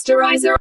Masterizer.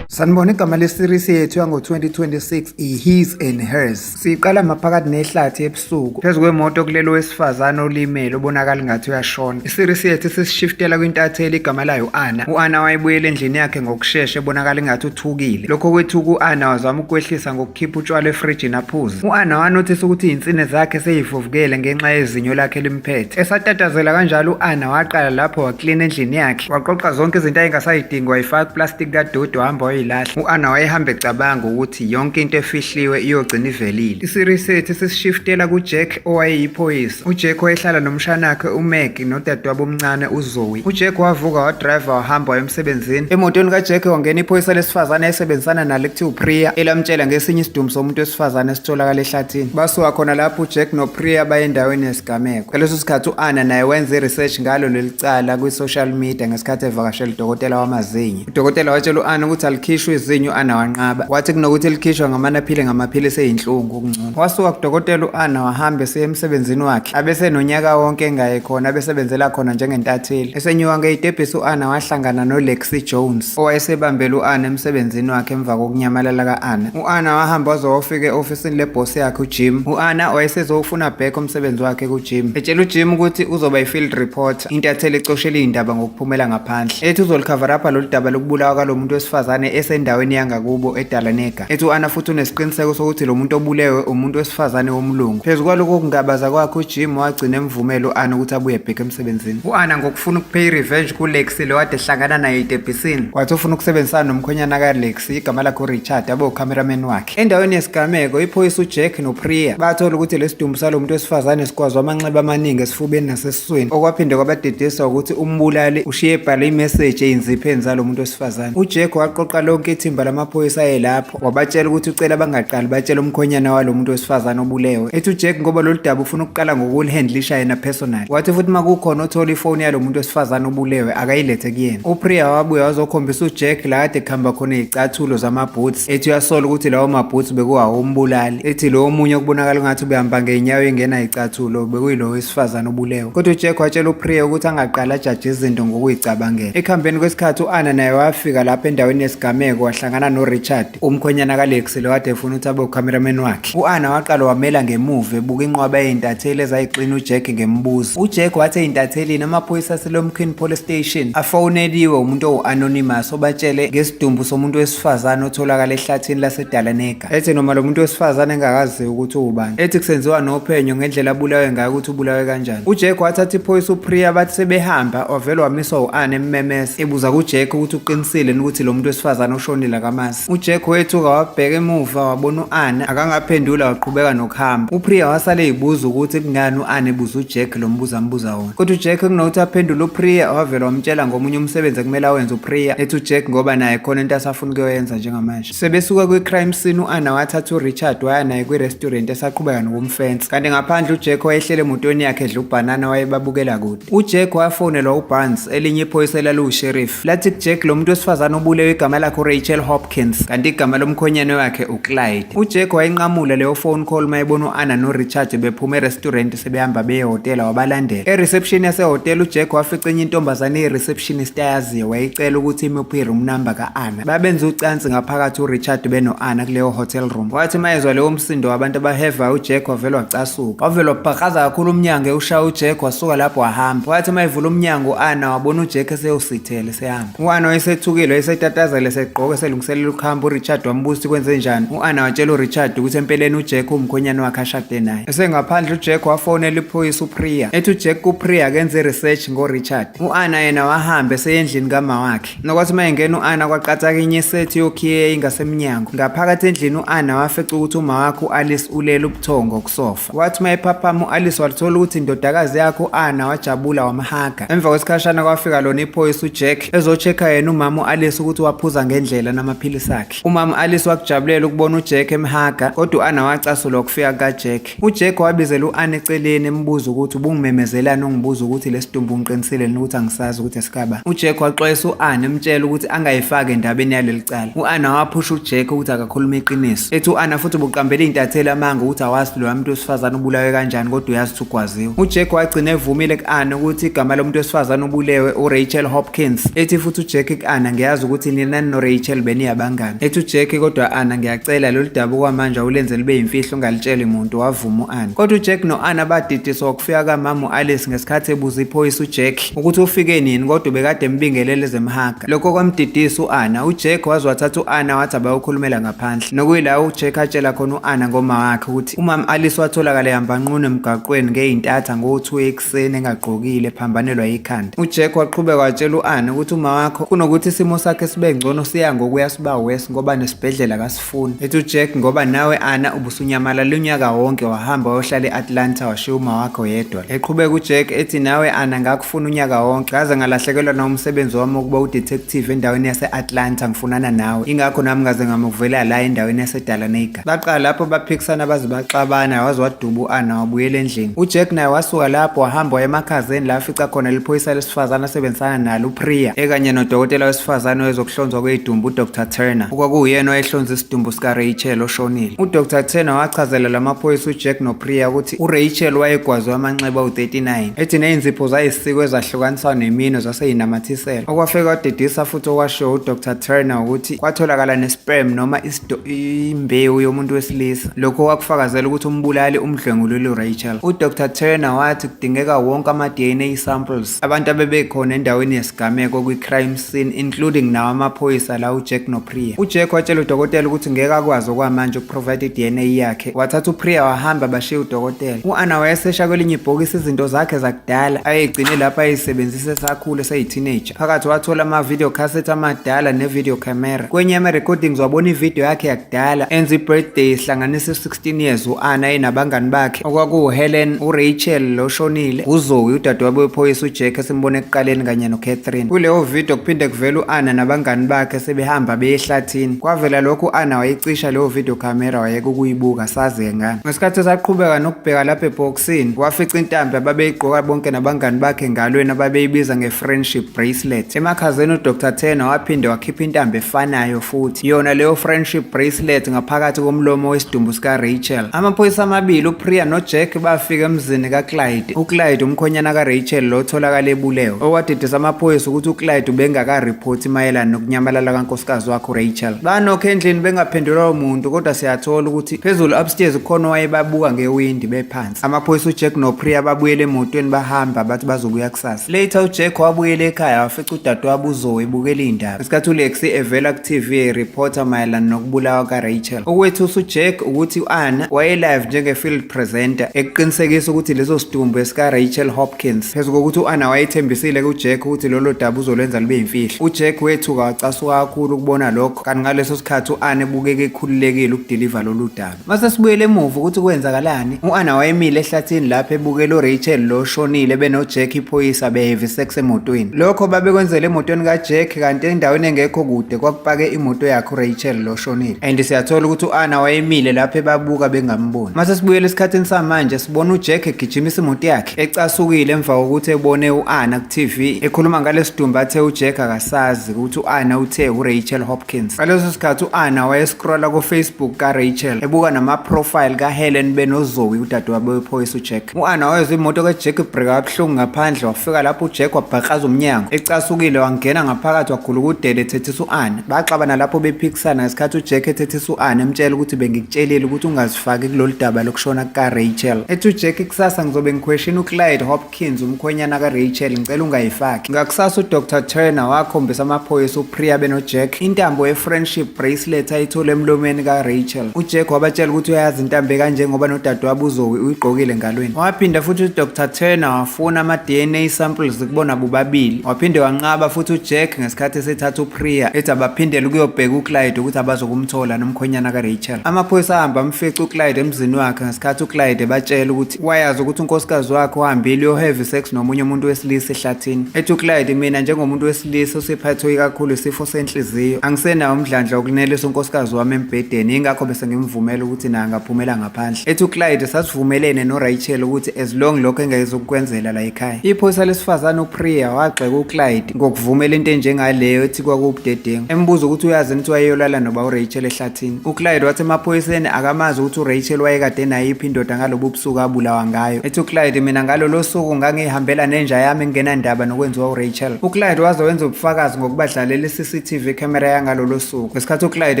Sanibona igama le-series yethu yango-2026 i-His and Hers. Siyiqala maphakathi nehlathi ebusuku phezu kwemoto kulelo wesifazane olimele obonakala ngathi uyashona. I-series yethu sisishiftela kwintatheli igama layo u-Anna. U-Anna wayebuyela endlini yakhe ngokushesha ebonakala ngathi uthukile. Lokho kwethuka u-Anna wazama ukwehlisa ngokukhipha utshwala efrijini aphuze. U-Anna wanothisa ukuthi iy'nsini zakhe seyivuvukele ngenxa yezinyo lakhe limphethe. Esatatazela kanjalo u-Anna waqala lapho waklina endlini yakhe. Waqoqa zonke izinto ayingasayidingi wayifaka kuplastic kadodo wahamba wayilahla. U-Anna wayehamba ecabanga ukuthi yonke into efihliwe iyogcina ivelile. I-series yethu sisishiftela kuJack owayeyiphoyisa. uJack wayehlala nomshanakhe uMag nodadewabo omncane uZoe. uJack wavuka wadrive wahamba waya emsebenzini. Emotweni kaJack wangena iphoyisa lesifazane ayesebenzisana nalo ekuthiwa uPriya elamtshela ngesinye isidumbu somuntu wesifazane esitholakala ehlathini. Basuka khona lapho uJack noPriya baye endaweni yesigameko. Ngaleso sikhathi u-Anna naye wenza i-research ngalo leli cala kwi-social media ngesikhathi evakashela udokotela wamazinyo. Udokotela watshela u-Anna ukuthi alikhishwe izinyo u-Anna wanqaba. Wathi kunokuthi likhishwa ngamaphilisi eyinhlungu okungcono. Wasuka kudokotela u-Anna wahamba esiya emsebenzini wakhe. Abese nonyaka wonke engaye khona abesebenzela khona njengentatheli. Esenyuka ngey'tebhisi u-Anna wahlangana noLexi Jones owayesebambele u-Anna emsebenzini wakhe emva kokunyamalala ka-Anna. U-Anna wahamba waze wafika e-ofisini lebhosi yakhe uJim. U-Anna wayesezofuna back umsebenzi wakhe kuJim. Etshela uJim ukuthi uzoba yi-field reporter, intatheli ecoshela iy'ndaba ngokuphumela ngaphandle. Ethi uzolicover up lolu daba lokubulawa kwalo muntu wesifazane esendaweni yangakubo eDalanega. Ethi u-Anna futhi unesiqiniseko sokuthi lo muntu obulewe umuntu wesifazane womlungu. Phezu kwalokho kungabaza kwakhe uJim wagcina emvumela u-Anna ukuthi abuye back emsebenzini. U-Anna ngokufuna ukupay revenge kuLexi lo wade ehlangana naye etebhisini wathi ufuna ukusebenzisana nomkhwenyana kaLexi igama lakhe uRichard abe ucameraman wakhe. Endaweni yesigameko iphoyisa uJack noPriya bathola ukuthi lesidumbu salo muntu wesifazane sikwazwa amanxeba amaningi esifubeni nasesiswini okwaphinde kwabadedisa ukuthi umbulali ushiye ebhale imessage eyinzipheni zalo muntu wesifazane. uJack waqoqa lonke ithimba lamaphoyisa ayelapho wabatshela ukuthi ucela bangaqali batshela umkhwenyana walo muntu wesifazane obulewe. Ethi uJack ngoba lolu daba ufuna ukuqala ngokulihandlisha yena personal. Wathi futhi makukhona othola ifoni yalo muntu wesifazane obulewe akayilethe kuyena. uPriya wabuya wazokhombisa uJack la kade kuhamba khona izicathulo zamaboots. Ethi uyasola ukuthi lawo maboots bekuwawo umbulali. Ethi lo omunye okubonakala ngathi ubehamba ngeenyawo engena izicathulo bekuyilo wesifazane obulewe. Kodwa uJack watshela uPriya ukuthi angaqala ajaje izinto ngokuyicabangela. Ekuhambeni kwesikhathi u-Anna naye wafika lapha endaweni yesigameko wahlangana noRichard umkhwenyana kaLexi lo kade efuna ukuthi abe ucameraman wakhe. U-Anna waqala wamela ngemuva ebuka inqwaba yey'ntatheli ezayixina uJack ngembuzo. uJack wathi ey'ntathelini amaphoyisa aseLomkhini Police Station afoneliwe umuntu owu-anonymous obatshele ngesidumbu somuntu wesifazane otholakala ehlathini laseDalanega. Ethi noma lo muntu wesifazane engakaziwa ukuthi uwubani. Ethi kusenziwa nophenyo ngendlela abulawe ngayo ukuthi ubulawe kanjani. uJack wathatha iphoyisa uPriya bathi sebehamba wavele wamiswa u-Anna emmemesa ebuza kuJack ukuthi uqinisile ukuthi lo muntu wesifazane ushonile kamasi. uJack wethuka wabheka emuva wabona u-Anna akangaphendula waqhubeka nokuhamba. uPriya wasale eyibuza ukuthi kungani u-Anna ebuza uJack lo mbuzo ambuza wona. Kodwa uJack kunokuthi aphendule uPriya wavele wamtshela ngomunye umsebenzi ekumele awenze uPriya. Ethi uJack ngoba naye khona into asafuna ukuyoyenza njengamanje. Sebesuka kwi-crime scene u-Anna wathatha uRichard waya naye kwi-restaurant esaqhubeka nokumfensa. Kanti ngaphandle uJack wayehlele emotweni yakhe edla ubhanana wayebabukela kude. uJack wafonelwa uBarnes elinye iphoyisa elaluwusheriff. Lathi kuJack lo muntu wesifazane obulewe igama lakhe uRachel Hopkins kanti igama lomkhwenyana wakhe uClyde. uJack wayinqamula leyo phone call mayebona u-Anna noRichard bephuma e-restaurant sebehamba beye ehhotela wabalandela. E-reception yasehhotela uJack wafica enye intombazane eyi-receptionist ayaziyo wayicela ukuthi imuphe i-room number ka-Anna. Babenza ucansi ngaphakathi uRichard beno-Anna kuleyo hotel room. Wathi mayezwa leyo msindo wabantu abaheva uJack wavele wacasuka. Wavele wabhaqaza kakhulu umnyango ewushaya uJack wasuka lapho wahamba. Wathi mayevula umnyango u-Anna wabona uJack eseyosithele sehamba. U-Anna wayesethukile wayesetatazela eseqoka eselungiselela ukuhamba. uRichard wambuza ukuthi kwenze njani. u-Anna watshela uRichard ukuthi empeleni uJack umkhwenyana wakhe ashade naye. Esengaphandle uJack wafonela iphoyisa uPriya. Ethi uJack kuPriya akenze research ngoRichard. u-Anna yena wahamba eseyendlini kama wakhe. Nokwathi mayengena u-Anna kwaqathaka inye isethi yokhiye ingasemnyango. Ngaphakathi endlini u-Anna wafica ukuthi uma wakhe u-Alice ulele ubuthongo kusofa. Wathi mayephaphama u-Alice walithola ukuthi indodakazi yakhe u-Anna wajabula wamhaga. Emva kwesikhashana kwafika lona iphoyisa uJack ezochecka yena umama u-Alice ukuthi waphuza ngendlela namaphilisi akhe. Umama Alice wakujabulela ukubona uJack emhaga, kodwa u-Anna wacasulwa ukufika kukaJack. uJack wabizela u-Anna eceleni embuza ukuthi ubungimemezelani ungibuza ukuthi lesidumbu ngiqinisile ukuthi angisazi ukuthi esikaba. uJack waxwayisa u-Anna emtshela ukuthi angayifaki endabeni yaleli cala. u-Anna waphusha uJack ukuthi akakhuluma iqiniso. Ethi u-Anna futhi ubuqambele intatheli amanga ukuthi awazi lo muntu wesifazane ubulawe kanjani kodwa uyazi ukuthi ugwaziwe. uJack wagcina evumile ku-Anna ukuthi igama lomuntu wesifazane ubulewe uRachel Hopkins. Ethi futhi uJack ku-Anna ngiyazi ukuthi nina noRachel beniyabangani. Ethi uJack kodwa Anna ngiyacela lolu daba kwamanje awulenze libe yimfihlo ungalitsheli umuntu, wavuma u-Anna. Kodwa uJack no-Anna badidiswa ukufika kamama u-Alice ngesikhathi ebuza iphoyisa uJack ukuthi ufike nini kodwa bekade embingelele zemhaga. Lokho kwamdidisa u-Anna. uJack waze wathatha u-Anna wathi abayokhulumela ngaphandle. Nokuyila uJack atshela khona u-Anna ngoma wakhe ukuthi umama Alice watholakala ehamba emgaqweni ngey'ntatha ngo-2 ekuseni engagqokile ephambanelwa ikhanda. uJack waqhubeka watshela u-Anna ukuthi uma wakho kunokuthi isimo sakhe sibe ngcono siya ngokuya siba wesi ngoba nesibhedlela kasifuni. Ethi uJack ngoba nawe Anna ubusunyamalala unyaka wonke wahamba wayohlala e-Atlanta washiya uma wakho yedwa. Eqhubeka uJack ethi nawe Anna ngakufuna unyaka wonke ngaze ngalahlekelwa nawumsebenzi wami ukuba udetective endaweni yase-Atlanta ngifunana nawe, ingakho nami ngaze ngamuvela la endaweni yase-Dahlonega. Baqala lapho baphikisana baze baxabana waze waduba u-Anna wabuyela endlini. uJack naye wasuka lapho wahamba waya emakhazeni la afica khona liphoyisa lesifazane asebenzisana nalo uPriya ekanye nodokotela wesifazane wezokuhlonzwa kwey'dumbu uDr Turner, okwakuyena owayehlonza isidumbu sikaRachel oshonile. uDr Turner wachazela lamaphoyisa uJack noPriya ukuthi uRachel wayegwazwe amanxeba awu-39 ethi ney'nzipho zayisiko ezahlukaniswa nemino zasey'namathisela. okwafika kwadidisa futhi okwashiwo uDr Turner ukuthi kwatholakala nesperm noma imbewu yomuntu wesilisa, lokho kwakufakazela ukuthi umbulali umdlwenguleli uRachel. uDr Turner wathi kudingeka wonke ama-DNA samples abantu abebekhona endaweni yesigameko kwi-crime scene including nawo amaphoyisa la uJack noPriya. uJack watshela udokotela ukuthi ngeke akwazi okwamanje ukuprovide i-DNA yakhe. wathatha uPriya wahamba bashiya udokotela. u-Anna wayesesha kwelinye ibhokisi izinto zakhe zakudala ayey'gcine lapho ayey'sebenzisa esakhula eseyi-teenager. phakathi wathola ama-video cassette amadala ne-video camera. kwenye ama-recordings wabona ividiyo yakhe yakudala enza i-birthday ihlanganisa 16 years u-Anna enabangani bakhe okwakuwu-Helen, uRachel loshonile, uZoe udadewabo wephoyisa uJack esimbone ekuqaleni kanye noCatherine. kuleyo video kuphinde kuvela u-Anna nabangani bakhe sebehamba beye ehlathini. kwavela lokhu u-Anna wayicisha leyo video camera wayeka ukuyibuka saze ngani. ngesikhathi esaqhubeka nokubheka lapha ebhokisini wafica intambi ababeyigqoka bonke nabangani bakhe engalweni ababeyibiza nge-friendship bracelet. emakhazeni uDr Turner waphinde wakhipha intambi efanayo futhi, yona leyo friendship bracelet ngaphakathi komlomo wesidumbu sikaRachel. amaphoyisa amabili uPriya noJack bafika emzini kaClyde. uClyde umkhonyana kaRachel lo otholakala ebulewe, owadidisa amaphoyisa ukuthi uClyde ubengakaripoti mayelana nokunyamalala kankosikazi wakhe uRachel. banokho endlini bengaphendulwa umuntu, kodwa siyathola ukuthi phezulu upstairs ukhona owayebabuka ngewindi bephansi. amaphoyisa uJack noPriya babuyela emotweni bahamba bathi bazobuya kusasa. later uJack wabuyela ekhaya wafica udadewabo uZoe ebukela iy'ndaba ngesikhathi uLexi evela ku-TV ereporta mayelana nokubulawa kaRachel. okwethusa uJack ukuthi u-Anna wayelive njenge-field presenter ekuqinisekisa ukuthi leso sidumbu esikaRachel Hopkins, phezu kokuthi u-Anna wayethembisile kuJack ukuthi lolo daba uzolwenza lube yimfihlo. uJack wethuka wacasuka kakhulu ukubona lokho, kanti ngaleso sikhathi u-Anna ebukeke ekhululekile ukudiliva lolu daba. mase sibuyele emuva ukuthi kwenzakalani, u-Anna wayemile ehlathini lapho ebukela uRachel lo oshonile benoJack iphoyisa behave sex emotweni. lokho babekwenzela emotweni kaJack, kanti endaweni engekho kude kwakupake imoto yakhe uRachel lo oshonile, and siyathola ukuthi u-Anna wayemile lapho ebabuka bengamboni. mase sibuyele esikhathini samanje sibona uJack egijimisa imoto yakhe ecasukile emva kokuthi ebone u-Anna ku-TV ekhuluma ngalesidumbu athe uJack akasazi ukuthi u-Anna uthe uRachel Hopkins. ngaleso sikhathi u-Anna wayescrolla ku-Facebook kaRachel ebuka nama-profile kaHelen benoZoe udadewabo wephoyisa uJack. u-Anna wayezwa imoto kaJack ibhreka kabuhlungu ngaphandle, wafika lapho uJack wabhaqaza umnyango ecasukile wangena ngaphakathi waguluka udele ethethisa u-Anna. baxabana lapho bephikisana ngesikhathi uJack ethethisa u-Anna emtshela ukuthi bengikutshelile ukuthi ungazifaki kulolu daba lokushona kukaRachel. ethi uJack kusasa ngizobe ngiquestiona uClyde Hopkins umkhonyana kaRachel, ngicela ungayifaki. ngakusasa uDr Turner wakhombisa amaphoyisa uPriya benoJack intambo ye-friendship bracelet ayithole emlomeni kaRachel. uJack wabatshela ukuthi uyayazi intambo kanje ngoba nodadewabo uZoe uyigqokile engalweni. waphinda futhi uDr Turner wafuna ama-DNA samples kubona bobabili. waphinde wanqaba futhi uJack ngesikhathi esethatha uPriya ethi abaphindele ukuyobheka uClyde ukuthi abazokumthola nomkhonyana kaRachel. amaphoyisa ahamba amfica uClyde emzini wakhe ngesikhathi uClyde ebatshela ukuthi wayazi ukuthi unkosikazi wakhe uhambile uyo-heavy sex nomunye umuntu wesilisa ehlathini. ethi uClyde mina njengomuntu wesilisa osephathwe kakhulu isifo senhliziyo. Angisenawo umdlandla wokunelisa unkosikazi wami embhedeni, ingakho bese ngimvumela ukuthi naye angaphumela ngaphandle. Ethi uClyde sasivumelene noRachel ukuthi as long lokho engezokwenzela la ekhaya. Iphoyisa lesifazane uPriya wagxeka uClyde ngokuvumela into enjengaleyo ethi kwakubudedengu. Embuza ukuthi uyazi ukuthi wayeyolala noba uRachel ehlathini. uClyde wathi emaphoyiseni akamazi ukuthi uRachel wayekade nayiphi indoda ngalobu busuku abulawa ngayo. Ethi uClyde mina ngalolo suku ngangihambela nenja yami ngenandaba nokwenziwa uRachel. uClyde waze wenza ubufakazi ngokubadlalela iCCTV camera yangalolo suku. Ngesikhathi uClyde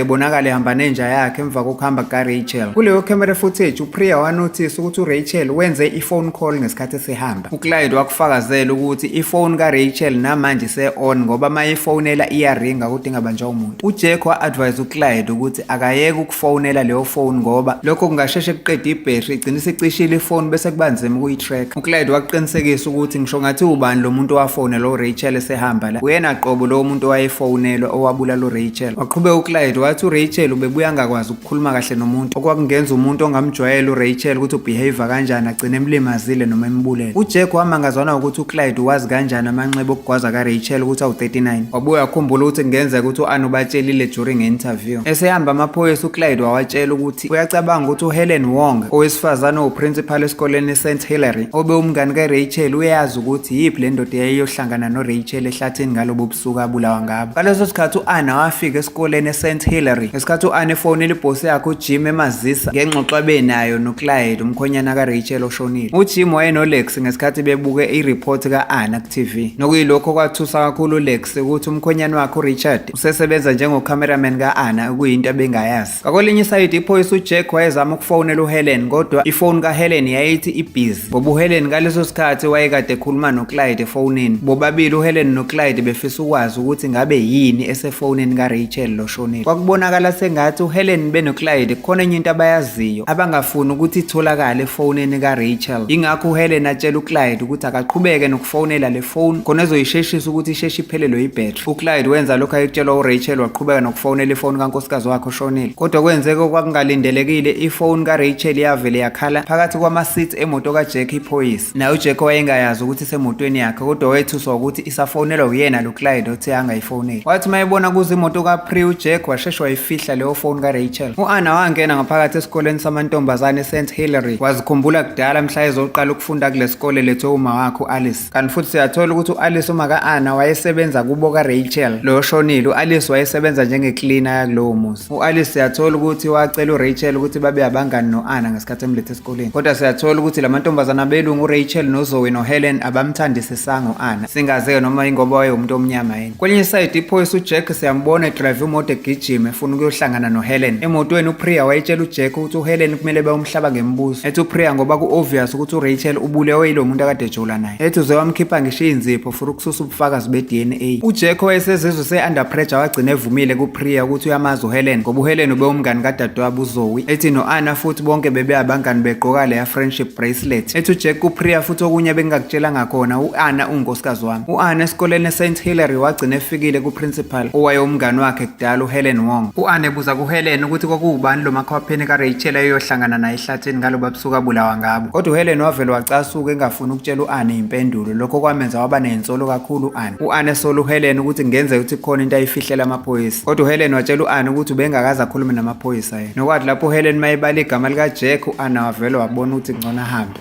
ebonakala ehamba nenja yakhe emva kokuhamba kukaRachel. Kuleyo camera footage uPriya wanotice ukuthi uRachel wenze iphone call ngesikhathi esehamba. uClyde wakufakazela ukuthi iphone kaRachel namanje ise-on ngoba mayifonela iyaringa ukuthi ingabanjwa umuntu. uJack wa-advise uClyde ukuthi akayeke ukufonela leyo phone ngoba lokho kungasheshe kuqeda ibhetri igcine isicishile iphone bese kuba nzima ukuyi-track. uClyde waqinisekisa ukuthi ngisho ngathi ubani lo muntu owafonela uRachel esehamba la uyena qobo lowo muntu owayefonelwa owabulala uRachel. Waqhubeka uClyde wathi uRachel ubebuya angakwazi ukukhuluma kahle nomuntu okwakungenza umuntu ongamjwayela uRachel ukuthi ubehave kanjani agcine emlimazile noma embulele. uJack wamangazwana ukuthi uClyde wazi kanjani amanxeba okugwaza kaRachel ukuthi awu-39. wabuye wakhumbula ukuthi kungenzeka ukuthi u-Anne ubatshelile during i-interview. Esehamba amaphoyisa uClyde wawatshela ukuthi uyacabanga ukuthi uHelen Wong owesifazane owu-principal esikoleni eSt Hilary obe umngani kaRachel uyazi ukuthi yiphi le ndoda eyayiyohlangana noRachel ehlathini ngalobo busuku abulawa ngabo. Ngaleso sikhathi u-Anne wafika esikoleni eSt Hilary ngesikhathi u-Anne efonela ibhosi yakhe uJim emazisa ngengxoxo abenayo noClyde umkhonyana kaRachel oshonile. uJim wayenoLex ngesikhathi bebuke ireport ka-Anne ku-TV. nokuyilokho kwathusa kakhulu uLex ukuthi umkhonyana wakhe uRichard usesebenza njengocameraman ka-Anne okuyinto abengayazi. Ngakwelinye isayidi iphoyisa uJack wayezama ukufonela uHelen kodwa ifoni kaHelen yayithi ibhizi ngoba uHelen ngaleso sikhathi wayekade ekhuluma noClyde efonini. Bobabili uHelen noClyde befisa ukwazi ukuthi ngabe yini esefonini kaRachel loshonile. Kwakubonakala sengathi uHelen benoClyde khona enye into abayaziyo abangafuni ukuthi itholakale efonini kaRachel. Ingakho uHelen atshela uClyde ukuthi akaqhubeke nokufonela le phone khona ezoyisheshisa ukuthi isheshe iphelelwe ibhetri. uClyde wenza lokho ayekutshelwa uRachel waqhubeka nokufonela ifoni kankosikazi wakhe oshonile. Kodwa kwenzeka okwakungalindelekile ifoni kaRachel yavele yakhala phakathi kwama-seat emoto kaJack iphoyisa. Naye uJack wayengayazi ukuthi isemotweni yakhe kodwa wayethuswa ukuthi isafonelwa uyena lo Clyde othe angayifoneli. Wathi mayebona kuza imoto kaPriya uJack washesha wayifihla leyo phone kaRachel. u-Anna wangena ngaphakathi esikoleni samantombazane eSt Hilary wazikhumbula kudala mhla ezoqala ukufunda kule sikole lethe uma wakhe uAlice. Kanti futhi siyathola ukuthi uAlice uma ka-Anna wayesebenza kubo kaRachel lo shonile. uAlice wayesebenza njengecleaner yakulowo muzi. uAlice siyathola ukuthi wacela uRachel ukuthi babe abangani no-Anna ngesikhathi emlethe esikoleni. Kodwa siyathola ukuthi la mantombazane abelungu uRachel noZoe noHelen abamthandisisanga u-Anna singaze noma ingoba wayeumuntu omnyama yini. Kwelinye isayidi iphoyisa uJack siyambona edrive imoto egijima efuna ukuyohlangana noHelen. Emotweni uPriya wayetshela uJack ukuthi uHelen kumele bayomhlaba ngembuzo. Ethi uPriya ngoba ku-obvious ukuthi uRachel ubulewe yilo muntu akade ejola naye. Ethi uze wamkhipha ngisho inzipho for ukususa ubufakazi be-DNA. uJack wayesezizwe se-under pressure wagcina evumile kuPriya ukuthi uyamazi uHelen ngoba uHelen ube umngani kadadewabo uZoe. Ethi no-Anna futhi bonke bebe abangani begqoka leya friendship bracelet. Ethi uJack kuPriya futhi okunye bengingakutshelanga khona u-Anna unkosikazi wami. u-Anna esikoleni eSt Hilary wagcina efikile kuprincipal owayewumngani wakhe kudala uHelen Wong. u-Anna ebuza kuHelen ukuthi kwakuwubani lo makhapheni kaRachel ayohlangana naye ehlathini ngaloba busuku abulawa ngabo. Kodwa uHelen wavele wacasuka engafuni ukutshela u-Anna impendulo. Lokho kwamenza waba nensolo kakhulu u-Anna. u-Anna esola uHelen ukuthi kungenzeka ukuthi khona into ayifihlela amaphoyisa. Kodwa uHelen watshela u-Anna ukuthi ubengakaze akhulume namaphoyisa yena. Nokwathi lapho uHelen mayebala igama likaJack u-Anna wavele wabona ukuthi ngcono ahambe.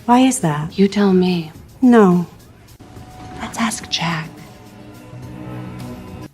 Why is that? You tell me. No. Let's ask Jack.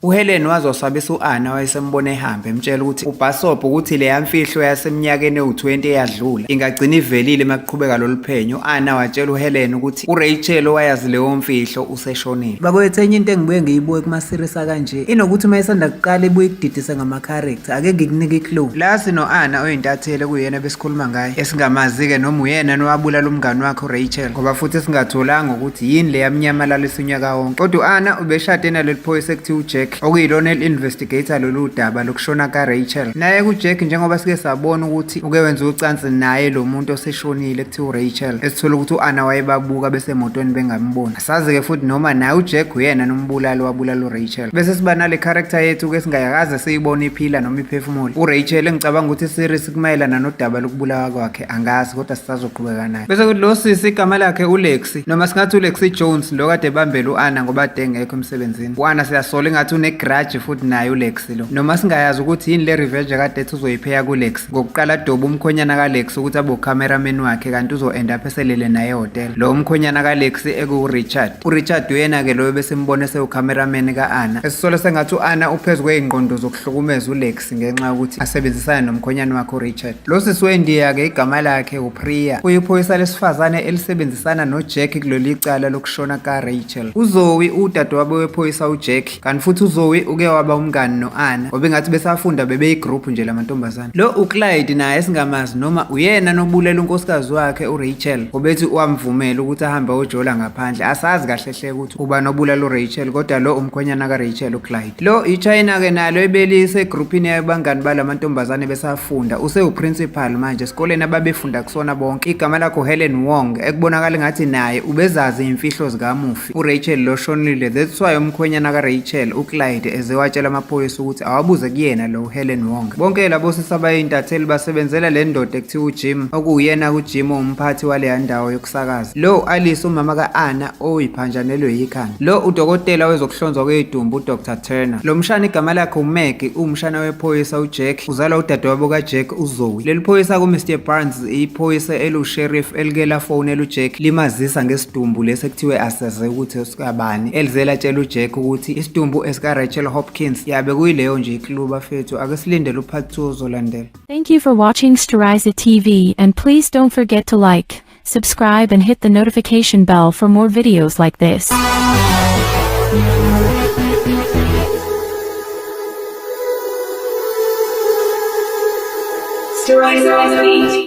uHelen wazosabisa u-Anna wayesembona ehamba emtshela ukuthi ubhasobho ukuthi leya mfihlo yaseminyakeni ewu-20 eyadlula ingagcina ivelile makuqhubeka lolu phenyo. u-Anna watshela uHelen ukuthi uRachel owayazi leyo mfihlo useshonile. Bakwethu enye into engibuye ngiyibuke kuma-series akanje inokuthi uma isanda kuqala ibuye ikudidise ngama-character. Ake ngikunika i-clue. La sino-Anna oyintatheli kuyena besikhuluma ngaye esingamazi-ke noma uyena nowabulala umngani wakhe uRachel ngoba futhi singatholanga ukuthi yini leya mnyamalalisa unyaka wonke. Kodwa u-Anna ubeshade naleli phoyisa ekuthiwa uJack okuyilona eli-investigator lolu daba lokushona kaRachel. Naye kuJack njengoba sike sabona ukuthi uke wenza ucansi naye lo muntu oseshonile ekuthiwa uRachel esithola ukuthi u-Anna wayebabuka besemotweni bengamboni. Asazi-ke futhi noma naye uJack uyena nombulali wabulala uRachel. Bese siba nale character yethu-ke singayakaze siyibone iphila noma iphefumula. uRachel engicabanga ukuthi iseries kumayelana nodaba lokubulawa kwakhe angazi kodwa sisazoqhubeka naye. Bese kuthi lo sisi igama lakhe uLexi noma singathi uLexi Jones lo kade ebambela u-Anna ngoba ade engekho emsebenzini. u-Anna siyasola engathi unegrudge futhi naye uLex lo. Noma singayazi ukuthi yini le revenge kade ethi uzoyipheya kuLex. Ngokuqala adoba umkhonyana kaLex ukuthi abe cameraman wakhe kanti uzo-end up eselele naye ehotel. Lo umkhonyana kaLex ekuRichard. uRichard uyena ke lo besembona esewucameraman ka-Anna. Esisolo sengathi u-Anna uphezu kwey'ngqondo zokuhlukumeza uLex ngenxa yokuthi asebenzisana nomkhonyana wakhe uRichard. Lo sisi weNdiya ke igama lakhe uPriya. Uyiphoyisa lesifazane elisebenzisana noJack kuleli cala lokushona kaRachel. uZoe udadewabo wephoyisa uJack kanti futhi uZoe uke waba umngani no-Anna obengathi besafunda bebeyigroup nje lamantombazane. Lo uClyde naye singamazi noma uyena nobulela unkosikazi wakhe uRachel obethi wamvumela ukuthi ahambe ojola ngaphandle. Asazi kahle hle ukuthi uba nobulala uRachel kodwa lo umkhonyana kaRachel uClyde. Lo iChina ke nalo ebelise egroupini yabangani balamantombazane besafunda usewuprincipal manje esikoleni ababefunda kusona bonke. Igama lakho Helen Wong ekubonakala ngathi naye ubezazi imfihlo zikamufi uRachel lo shonile. That's why umkhonyana kaRachel uClyde ezewatshela amaphoyisa ukuthi awabuze kuyena lo Helen Wong. Bonke labo sisabayintatheli basebenzela le ndoda ekuthiwa uJim okuyena kuJim umphathi wale ndawo yokusakaza. Lo Alice umama kaAnna oyiphanjanelwe yikhanda. Lo udokotela wezokuhlonzwa kwedumbu uDr Turner. Lo mshana igama lakhe uMaggie umshana wephoyisa uJack uzalwa udadewabo kaJack uZoe. Leli phoyisa kuMr Barnes iphoyisa elusheriff elike lafonela uJack limazisa ngesidumbu lesi ekuthiwe asaze ukuthi esikabani elizela tshela uJack ukuthi isidumbu esikaRachel Hopkins yabe kuyileyo nje iklubu afethu. Ake silindele upart 2 ozolandela. Thank you for watching Storiza TV and please don't forget to like, subscribe and hit the notification bell for more videos like this. Storiza TV.